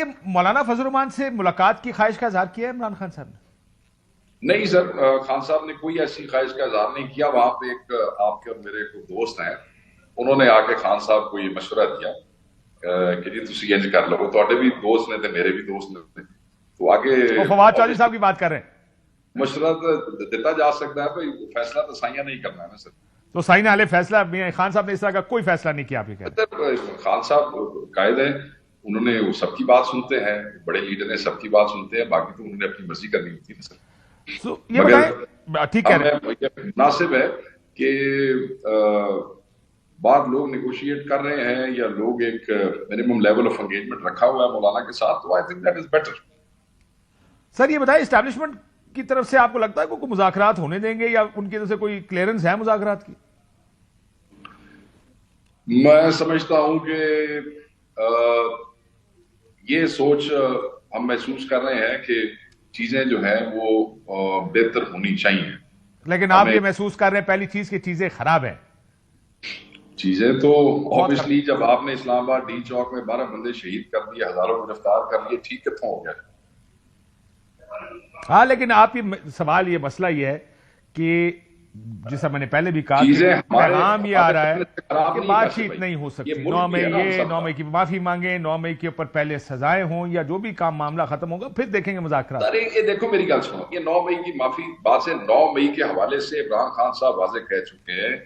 मौलाना फजल रहमान से मुलाकात की ख्वाहिश का इजहार किया है इमरान खान साहब ने? नहीं सर, खान साहब ने कोई ऐसी ख्वाहिश का इजहार नहीं किया। वहां पे एक आपके और मेरे को दोस्त हैं, उन्होंने आके खान साहब को ये मशवरा दिया कि जी तुम इंज कर लो। तो भी दोस्त ने थे, मेरे भी दोस्त ने, तो आगे वो फवाद चौधरी साहब की बात कर रहे हैं। मशवरा तो दिता जा सकता है, तो फैसला तो साइया नहीं करना है ना सर। तो साइन आले फैसला खान साहब ने इस तरह का कोई फैसला नहीं किया, आप ये कह रहे मतलब खान साहब कायद है, उन्होंने वो सबकी बात सुनते हैं, बड़े लीडर हैं, सबकी बात सुनते हैं। बाकी तो उन्होंने अपनी मर्जी करनी होती है ना सर। हैं? तो ये मगर बताएं, ठीक कह रहे हैं। मुनासिब है कि बाद लोग निगोशिएट कर रहे हैं या लोग एक मिनिमम लेवल ऑफ एंगेजमेंट रखा हुआ है मौलाना के साथ, तो I think that is better. Sir ये बताएं, इस्टेब्लिशमेंट की तरफ से आपको लगता है कोई मुज़ाकरात होने देंगे या उनकी तरफ से कोई क्लियरेंस है मुज़ाकरात की? मैं समझता हूं कि ये सोच हम महसूस कर रहे हैं कि चीजें जो है वो बेहतर होनी चाहिए। लेकिन आप हमें ये महसूस कर रहे हैं पहली चीज की चीजें खराब है, चीजें तो बहुत खराब। ऑब्वियसली, जब आपने इस्लामाबाद डी चौक में 12 बंदे शहीद कर दिए, हजारों गिरफ्तार कर लिए, ठीक कितों हो गया। हाँ, लेकिन आप ये सवाल, ये मसला ये है कि जैसा मैंने पहले भी कहा कि चीजें हमारे पैगाम ये आ रहा है खराब कि नहीं, बातचीत भाई नहीं हो ये सकती। मुल्क की है ना, हम 9 सबका। मई की माफी मांगे, 9 मई के ऊपर पहले सजाएं हों या जो भी काम मामला खत्म होगा फिर देखेंगे मुज़ाकरात। अरे ये देखो, मेरी गल सुनो, ये 9 मई की माफी बात से 9 मई के हवाले से इमरान खान साहब वाजे कह चुके हैं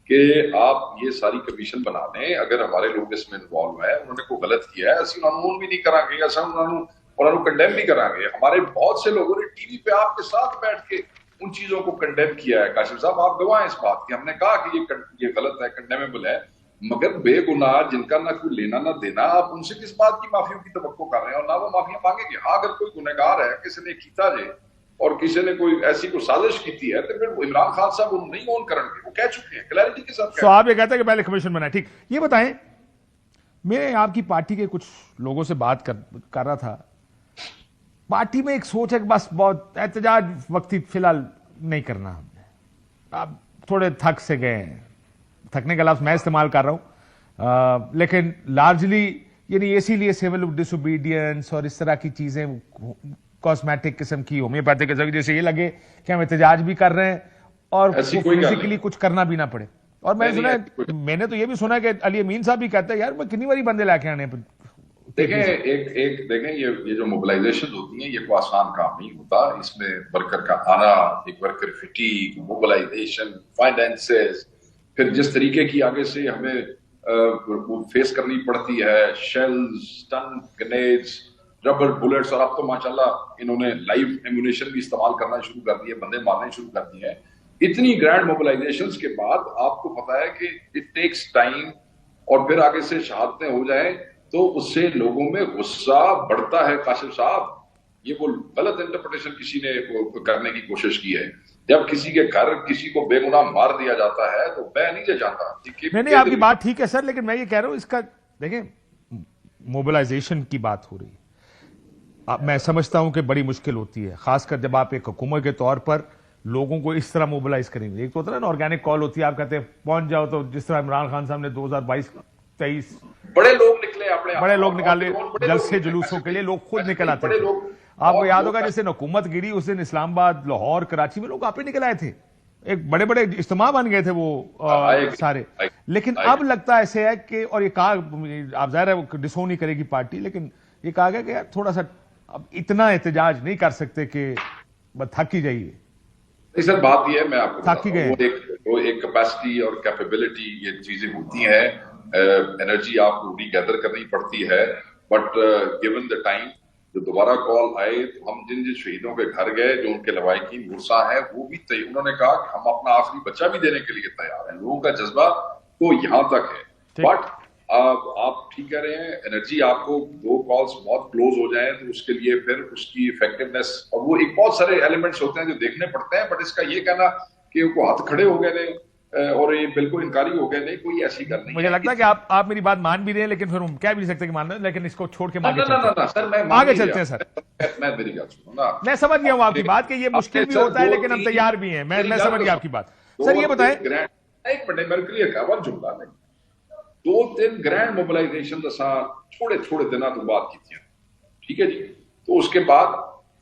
कि आप ये सारी कमीशन बना दें, अगर हमारे लोग इसमें इन्वॉल्व है, उन्होंने कोई गलत किया है, असं उन्होंने भी नहीं करांगे, असं उन्होंने कंडेम भी करांगे। हमारे बहुत से लोगों ने टीवी पे आपके साथ बैठ के उन चीजों को कंडेम किया है। काशिफ साहब आप गवाह हैं इस बात की, हमने कहा कि ये गलत है, कंडेमेबल है। मगर बेगुनाह जिनका ना कोई लेना ना देना, आप उनसे किस बात की माफियों की तवक्को कर रहे हैं, और ना वो माफिया मांगेंगे। हाँ, अगर कोई गुनहगार है, किसी ने कीता जे और किसी ने कोई ऐसी कोई साजिश की है, तो फिर इमरान खान साहब वो नहीं ऑन करेंगे, वो कह चुके हैं, क्लैरिटी के साथ तो कह आप ये कहते हैं कि पहले कमीशन बनाए, ठीक। ये बताएं, मैं आपकी पार्टी के कुछ लोगों से बात कर रहा था। पार्टी में एक सोच है कि बस बहुत एहतजाज वक्ती फिलहाल नहीं करना हमने, आप थोड़े थक से गए हैं। थकने का लफ्ज मैं इस्तेमाल कर रहा हूं, लेकिन लार्जली यानी इसीलिए सिविल डिसोबीडियंस और इस तरह की चीजें, कॉस्मेटिक किस्म की, होम्योपैथिक किस्म की, जैसे ये लगे कि हम एहतजाज भी कर रहे हैं और ऐसी कोई गल फिजिकली नहीं। कुछ करना भी ना पड़े। और मैं नहीं, सुना नहीं, है, ऐसी कोई मैंने तो ये भी सुना है कि अली अमीन साहब भी कहते हैं, यार मैं कितनी बारी बंदे लेके आने देखें, केपी से। एक देखें, ये जो मोबिलाइजेशन होती है, ये कोई आसान काम नहीं होता। इसमें वर्कर का आना, एक वर्कर फिटीग, मोबिलाइजेशन, फाइनेंसेस, फिर जिस तरीके की आगे से हमें फेस करनी पड़ती है, shells, stun grenades, rubber bullets, और अब तो माशाल्लाह इन्होंने लाइव एम्यूनेशन भी इस्तेमाल करना शुरू कर दिए, बंदे मारने शुरू कर दिए हैं। इतनी ग्रैंड मोबिलाइजेशन के बाद आपको पता है कि इट टेक्स टाइम, और फिर आगे से शहादतें हो जाए तो उससे लोगों में गुस्सा बढ़ता है। काशिफ साहब, ये वो गलत इंटरप्रिटेशन किसी ने करने की कोशिश की है। जब किसी के घर किसी को बेगुनाह मार दिया जाता है तो मैं नहीं जाता। नहीं नहीं, आपकी बात ठीक है सर, लेकिन मैं ये कह रहा हूं, इसका देखें, मोबिलाइजेशन की बात हो रही है। मैं समझता हूं कि बड़ी मुश्किल होती है, खासकर जब आप एक हुकूमत के तौर पर लोगों को इस तरह मोबिलाइज करेंगे। एक तो होता है ना ऑर्गेनिक कॉल होती है, आप कहते हैं पहुंच जाओ, तो जिस तरह इमरान खान साहब ने 2022-23 बड़े लोग निकले, अपने बड़े लोग निकाले जलसे जुलूसों के लिए, लोग खुद निकल आते थे। आपको याद होगा जिस दिन हुकूमत गिरी उस दिन इस्लामाबाद, लाहौर, कराची में लोग आप ही निकल आए थे, एक बड़े बड़े इज्तिमा बन गए थे वो सारे। लेकिन अब लगता ऐसे है कि, और ये कहा, आप जाहिर है डिसोन नहीं करेगी पार्टी, लेकिन ये कहा गया कि यार थोड़ा सा अब इतना एहतजाज नहीं कर सकते कि बस थक ही जाइए। नहीं सर, बात ये है, मैं आपको थक ही गए। वो एक कैपेसिटी और कैपेबिलिटी, ये चीजें होती हैं। एनर्जी आपको रीगैदर करनी पड़ती है, बट गिवन द टाइम, जो दोबारा कॉल आए, तो हम जिन जिन शहीदों के घर गए, जो उनके लवाहिकीन गुस्सा है, वो भी उन्होंने कहा कि हम अपना आखिरी बच्चा भी देने के लिए तैयार हैं। लोगों का जज्बा तो यहां तक है। बट आप ठीक कह रहे हैं, एनर्जी आपको, दो कॉल्स बहुत क्लोज हो जाए तो उसके लिए फिर उसकी इफेक्टिवनेस, और वो एक बहुत सारे एलिमेंट्स होते हैं जो देखने पड़ते हैं। बट इसका ये कहना कि वो हाथ खड़े हो गए ने और ये बिल्कुल इनकारी हो गए, नहीं, कोई ऐसी गल नहीं मुझे है। लगता है कि आप मेरी बात मान भी रहे हैं, लेकिन फिर हम कह भी नहीं सकते कि मान रहे हैं, लेकिन इसको छोड़ के आगे चलते हैं। सर, मैं आगे चलते हैं सर। मैं मेरी बात सुनो ना। मैं समझ गया हूं आपकी बात कि ये मुश्किल भी होता है, लेकिन हम तैयार भी हैं। मैं समझ गया आपकी बात। सर ये बताएं, एक मिनट, मेरे क्लियर का वन जुमला नहीं, 2-3 ग्रैंड मोबिलाइजेशन थोड़े थोड़े दिनों तो बाद की, ठीक है जी। तो उसके बाद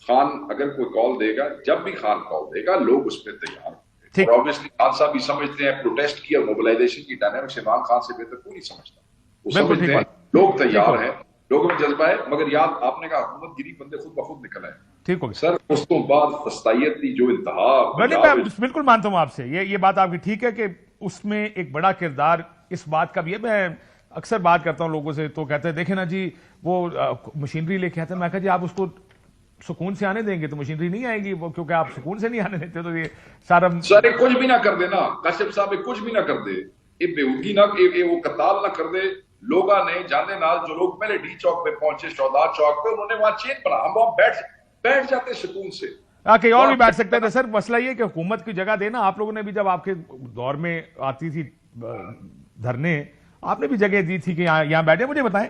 खान अगर कोई कॉल देगा, जब भी खान कॉल देगा, लोग उस पर तैयार होंगे। ठीक। और ऑब्वियसली खान साहब भी समझते हैं प्रोटेस्ट की और मोबिलाइजेशन की डायनामिक्स इमरान खान से बेहतर कोई नहीं समझता। वो बिल्कुल समझते ठीक हैं बात। लोग ठीक तैयार हो हैं, लोगों में जज्बा है। मगर याद आपने कहा हुकूमत गिरी, बंदे खुद ब खुद निकल आए। ठीक हो गया सर उस तो बाद फस्तायत की जो इंतहा नहीं, पंजाब मैं बिल्कुल मानता हूं आपसे, ये बात आपकी ठीक है कि उसमें एक बड़ा किरदार इस बात का भी है। मैं अक्सर बात करता हूं लोगों से, तो कहते हैं देखे ना जी वो मशीनरी लेके आते हैं। मैं कहा जी आप उसको सुकून से आने देंगे तो मशीनरी नहीं आएगी, वो क्योंकि आप सुकून से नहीं आने देते, तो ये सारा सर कुछ भी ना कर देना, काशिफ साहब कुछ भी ना कर दे, ये बेहूदगी ना, ये वो कताल ना कर दे। लोगों ने जाने नाल जो लोग पहले डी चौक पे पहुंचे, शौदार चौक पे, उन्होंने वहां चेन बना, हम वहां बैठ जाते सुकून से। कहीं और भी बैठ सकते थे तो सर। मसला ये कि हुकूमत की जगह देना। आप लोगों ने भी जब आपके दौर में आती थी धरने, आपने भी जगह दी थी कि यहाँ बैठे। मुझे बताएं